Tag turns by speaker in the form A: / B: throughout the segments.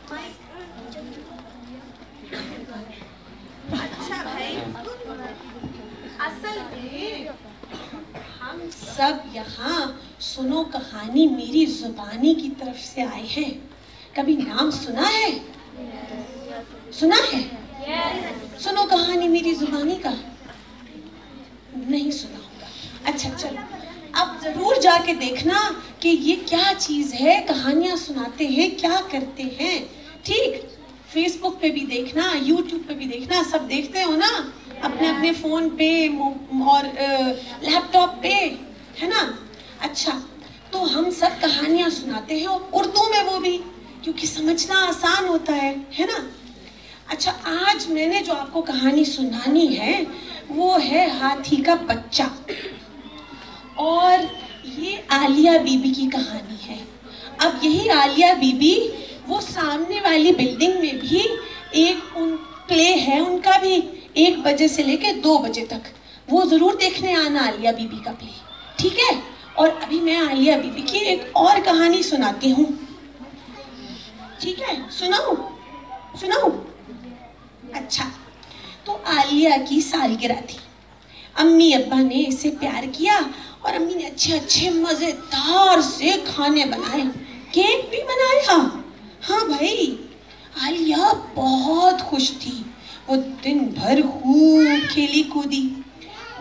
A: अच्छा भाई, असल में हम सब यहाँ सुनो कहानी मेरी जुबानी की तरफ से आए हैं। कभी नाम सुना है? सुना है? सुनो कहानी मेरी जुबानी का नहीं सुना होगा। अच्छा चलो, अब जरूर जाके देखना कि ये क्या चीज है, कहानियां सुनाते हैं, क्या करते हैं। ठीक, फेसबुक पे भी देखना, यूट्यूब पे भी देखना, सब देखते हो ना अपने अपने फोन पे और लैपटॉप पे, है ना। अच्छा, तो हम सब कहानियां सुनाते हैं, और उर्दू में वो भी, क्योंकि समझना आसान होता है ना। अच्छा, आज मैंने जो आपको कहानी सुनानी है वो है हाथी का बच्चा, और ये आलिया बीबी की कहानी है। अब यही आलिया बीबी, वो सामने वाली बिल्डिंग में भी एक प्ले है उनका भी, 1 बजे से लेके 2 बजे तक, वो जरूर देखने आना आलिया बीबी का प्ले, ठीक है। और अभी मैं आलिया बीबी की एक और कहानी सुनाती हूँ, ठीक है। सुनाऊं? सुनाऊं? अच्छा, तो आलिया की सालगिरह थी। अम्मी अब्बा ने इसे प्यार किया और अम्मी ने अच्छे अच्छे मजेदार से खाने बनाए, केक भी बनाया। हाँ भाई, आलिया बहुत खुश थी। वो दिन भर खूब खेली कूदी।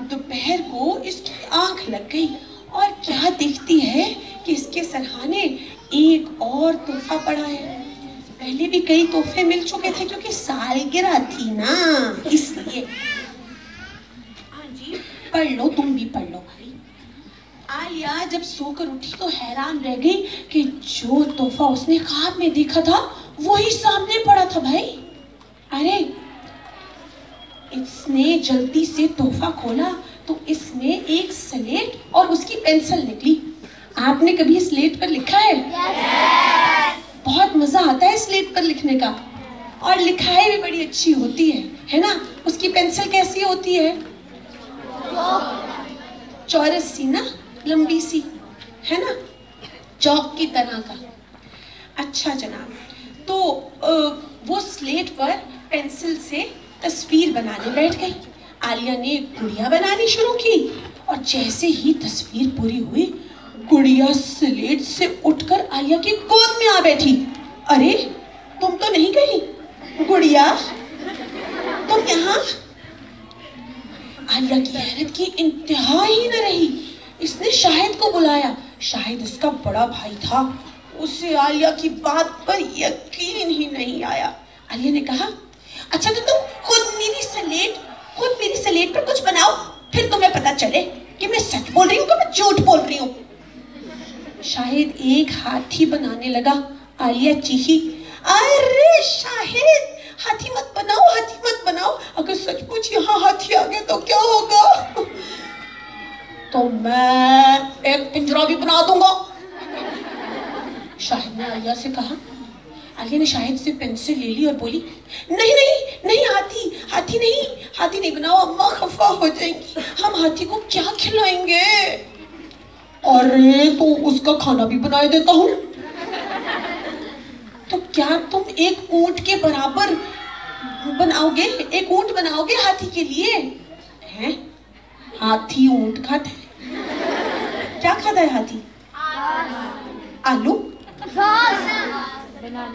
A: दोपहर को इसकी आंख लग गई और क्या देखती है कि इसके सरहाने एक और तोहफा पड़ा है। पहले भी कई तोहफे मिल चुके थे क्योंकि सालगिरह थी ना, इसलिए। हाँ जी, पढ़ लो, तुम भी पढ़ लो भाई। आलिया जब सोकर उठी तो हैरान रह गई कि जो तोहफा उसने ख्वाब में देखा था वही सामने पड़ा था भाई। अरे, इसने जल्दी से तोहफा खोला तो इसमें एक स्लेट और उसकी पेंसिल निकली। आपने कभी स्लेट पर लिखा है? बहुत मजा आता है स्लेट पर लिखने का, और लिखाई भी बड़ी अच्छी होती है ना। उसकी पेंसिल कैसी होती है? चौरस सी ना, लंबी सी, है ना, चौक की तरह का। अच्छा जनाब, तो वो स्लेट पर पेंसिल से तस्वीर बनाने बैठ गई। आलिया ने गुड़िया बनानी शुरू की, और जैसे ही तस्वीर पूरी हुई, गुड़िया स्लेट से उठकर आलिया की गोद में आ बैठी। अरे, तुम तो नहीं गई गुड़िया, तुम यहाँ? आलिया की हैरत की इंतहा ही न रही। इसने शाहिद को बुलाया। शाहिद इसका बड़ा भाई था। उसे आलिया की बात पर यकीन ही नहीं आया। आलिया ने कहा, अच्छा तो तुम खुद मेरी स्लेट पर कुछ बनाओ, फिर तुम्हें पता चले कि मैं सच बोल रही हूँ कि मैं झूठ बोल रही हूँ। शाहिद एक हाथी बनाने लगा। आलिया चीखी, अरे शाहिद, हाथी मत बनाओ, अगर सचमुच यहाँ हाथी आ गए तो क्या होगा? तो मैं एक पिंजरा भी बना दूंगा। शाहिद ने आलिया से कहा। आलिया ने शाहिद से पेंसिल ले ली और बोली, नहीं, हाथी नहीं बनाओ, अम्मा खफा हो जाएंगी। हम हाथी को क्या खिलाएंगे? अरे, तो उसका खाना भी बना देता हूँ। तो क्या तुम एक ऊंट के बराबर बनाओगे? एक ऊंट बनाओगे हाथी के लिए? हैं? हाथी ऊंट खाता है? क्या खाता है हाथी? आलू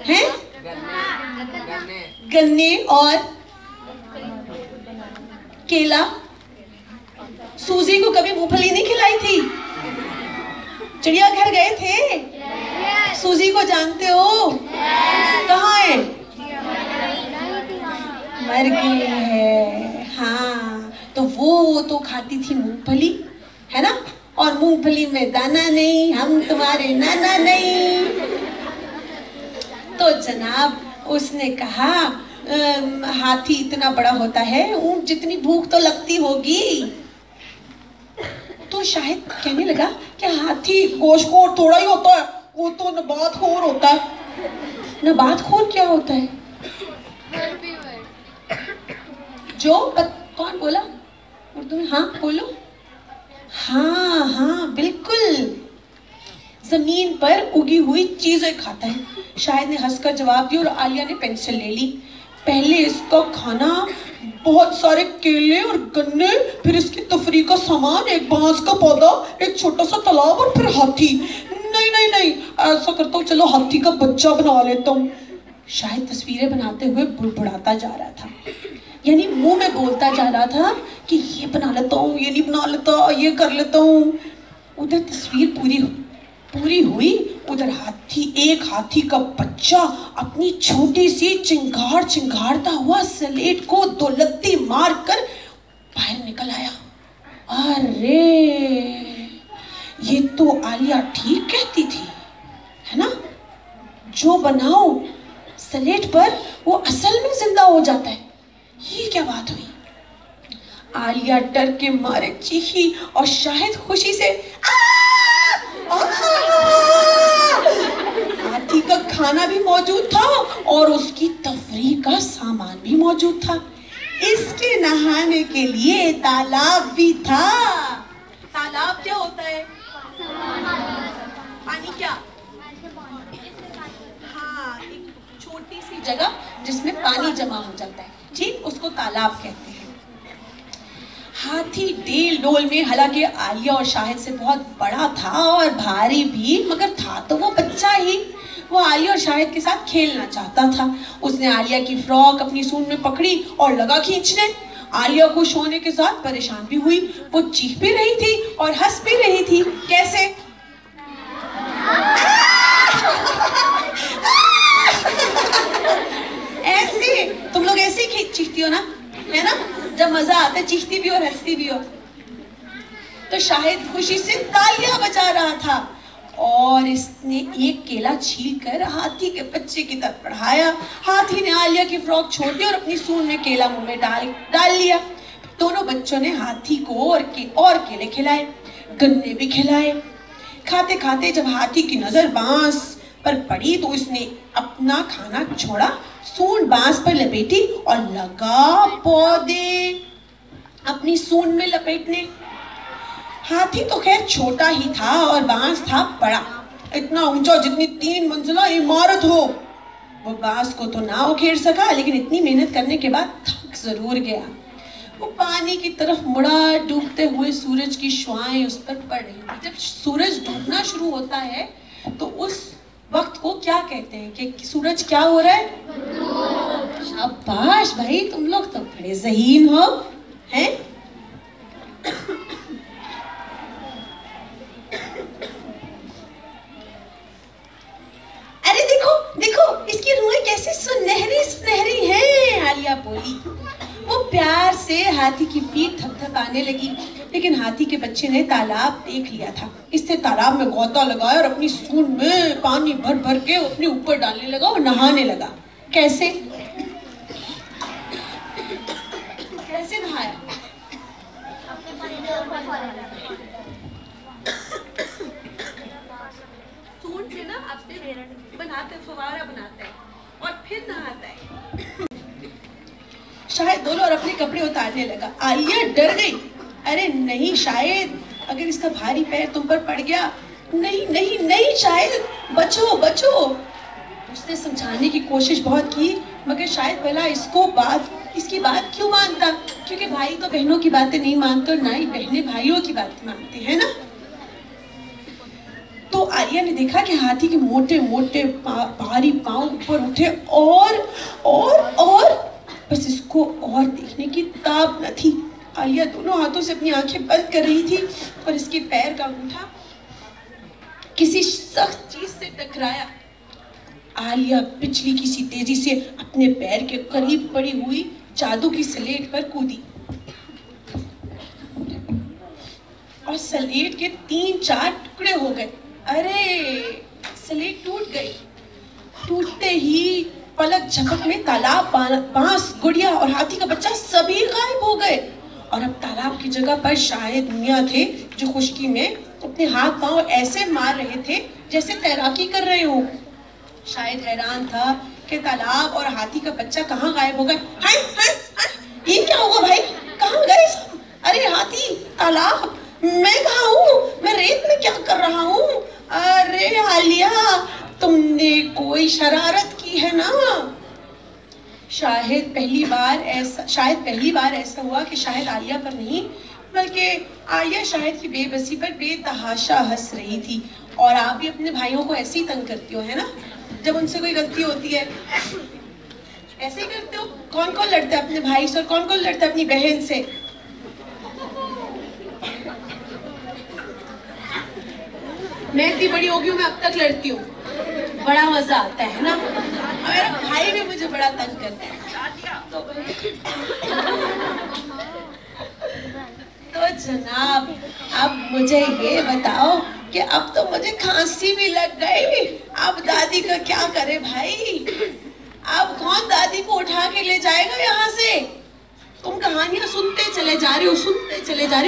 A: हैं? गन्ने और केला। सूजी को कभी मूंगफली नहीं खिलाई थी? चिड़ियाघर गए थे? सूजी को जानते हो? कहाँ है? मर गई है। हाँ, तो वो तो खाती थी मूंगफली, है ना, और मूंगफली में दाना नहीं, हम तुम्हारे नाना नहीं। तो जनाब, उसने कहा, हाथी इतना बड़ा होता है, ऊंट जितनी भूख तो लगती होगी। तो शायद कहने लगा कि हाथी गोश्तखोर थोड़ा ही होता है, वो तो नबातखोर होता है। नबातखोर क्या होता है? कौन बोला उर्दू में? हाँ बोलो। हाँ, बिल्कुल, जमीन पर उगी हुई चीजें खाता है। शाहिद ने हंसकर जवाब दिया और आलिया ने पेंसिल ले ली। पहले इसका खाना बहुत सारे केले और गन्ने, फिर इसकी तफरीह का सामान, एक बांस का पौधा, एक छोटा सा तालाब और फिर हाथी। नहीं नहीं नहीं, ऐसा करता हूँ, चलो हाथी का बच्चा बना लेता हूँ। शायद तस्वीरें बनाते हुए बुड़बुड़ाता जा रहा था, यानी मुंह में बोलता जा रहा था कि ये बना लेता हूँ, ये नहीं बना लेता, ये कर लेता हूँ। उधर तस्वीर पूरी हुई, उधर एक हाथी का बच्चा अपनी छोटी सी चिंगारता हुआ स्लेट को दो लत्ती मार कर बाहर निकल आया। अरे ये तो आलिया ठीक कहती थी, है ना? जो बनाओ स्लेट पर वो असल में जिंदा हो जाता है। ये क्या बात हुई? आलिया डर के मारे चीखी और शाहिद खुशी से हाथी का खाना भी मौजूद था और उसकी तफरीह का सामान भी मौजूद था। इसके नहाने के लिए तालाब भी था। तालाब क्या होता है? पानी क्या? हाँ, एक छोटी सी जगह जिसमें पानी जमा हो जाता है, ठीक, उसको तालाब कहते हैं। हाथी डेल डोल में, हालांकि आलिया और शाहिद से बहुत बड़ा था और भारी भी, मगर था तो वो बच्चा ही। वो आलिया और शाहिद के साथ खेलना चाहता था। उसने आलिया की फ्रॉक अपनी सूंड में पकड़ी और लगा खींचने। आलिया खुश होने के साथ परेशान भी हुई। वो चीख भी रही थी और हंस भी रही थी। कैसे? ऐसे तुम लोग ऐसे ही चीखती हो ना, है ना? जब मजा आता है चीखती भी और हंसती भी हो। तो शाहिद खुशी से तालियां बजा रहा था और इसने एक केला छीलकर हाथी के बच्चे की तरफ बढ़ाया। हाथी ने आलिया की फ्रॉक छोड़ दी और अपनी सूंड में केला मुंह में डाल लिया। दोनों बच्चों ने हाथी को और केले खिलाए, गन्ने भी खिलाए। खाते खाते जब हाथी की नजर बांस पर पड़ी तो उसने अपना खाना छोड़ा, सूंड बांस पर लपेटी और लगा पौधे अपनी सूंड में लपेटने। हाथी तो खैर छोटा ही था और बांस था बड़ा, इतना ऊंचा जितनी 3 मंजिला इमारत हो। वो बांस को तो ना उखेड़ सका, लेकिन इतनी मेहनत करने के बाद थक जरूर गया। वो पानी की तरफ मुड़ा। डूबते हुए सूरज की शुआएं उस पर पड़ रही थी। जब सूरज डूबना शुरू होता है तो उस वक्त को क्या कहते हैं कि सूरज क्या हो रहा है? शाबाश भाई, तुम लोग तो बड़े ज़हीन हो, हैं? अरे देखो देखो, इसकी रूहें कैसी सुनहरी सुनहरी हैं, आलिया बोली। वो प्यार से हाथी की पीठ थपथपाने लगी, लेकिन हाथी के बच्चे ने तालाब देख लिया था। इसने तालाब में गोता लगाया और अपनी सूंड में पानी भर भर के अपने ऊपर डालने लगा और नहाने लगा। कैसे कैसे नहाया? सूंड से ना अपने बनाते, फवारा बनाता है और फिर नहाता है। शायद दोनों और अपने कपड़े उतारने लगा। आलिया डर गई। अरे नहीं शायद, अगर इसका भारी पैर तुम पर पड़ गया। नहीं नहीं नहीं शायद, बचो बचो। उसने समझाने की कोशिश बहुत की, मगर शायद भला इसकी बात क्यों मानता, क्योंकि भाई तो बहनों की बातें नहीं मानते और ना ही बहनें भाइयों की बातें मानते हैं ना। तो आलिया ने देखा कि हाथी के मोटे मोटे भारी पांव ऊपर उठे और बस इसको और देखने की ताब न थी। आलिया दोनों हाथों से अपनी आंखें बंद कर रही थी और इसके पैर का अंगूठा किसी सख्त चीज से टकराया। आलिया पिछली किसी तेजी से अपने पैर के करीब पड़ी हुई जादू की स्लेट पर कूदी और स्लेट के 3-4 टुकड़े हो गए। अरे स्लेट टूट गई। टूटते ही पलक झपक में तालाब, बांस, गुड़िया और हाथी का बच्चा सभी गायब हो गए और अब तालाब की जगह पर शायद मियां थे, जो खुशकी में अपने हाथ पांव ऐसे मार रहे थे जैसे तैराकी कर रहे हो। शायद हैरान था कि तालाब और हाथी का बच्चा कहाँ गायब हो गए। हाय हाय हाय, ये क्या होगा भाई, कहाँ गए सब? अरे हाथी, तालाब, मैं कहाँ हूँ? मैं रेत में क्या कर रहा हूँ? अरे आलिया, तुमने कोई शरारत की है ना? शायद पहली बार ऐसा हुआ कि शायद आलिया पर नहीं, बल्कि आलिया शायद की बेबसी पर बेतहाशा हंस रही थी। और आप भी अपने भाइयों को ऐसे ही तंग करती हो, है ना? जब उनसे कोई गलती होती है ऐसे ही करते हो। कौन कौन लड़ता है अपने भाई से और कौन कौन लड़ता है अपनी बहन से? मैं इतनी बड़ी हो गई हूँ, मैं अब तक लड़ती हूँ, बड़ा मजा आता है ना? मेरा भाई भी मुझे बड़ा तंग करता है। तो जनाब, अब मुझे ये बताओ कि अब तो मुझे खांसी भी लग गई, अब दादी का क्या करे भाई? अब कौन दादी को उठा के ले जाएगा यहाँ से? तुम कहानियां सुनते चले जा रहे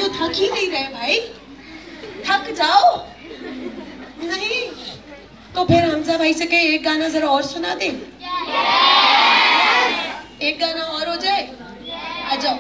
A: हो, थक ही नहीं रहे भाई? थक जाओ। नहीं तो फिर हमजा भाई से कहे एक गाना जरा और सुना दे। एक गाना और हो जाए। आ जाओ।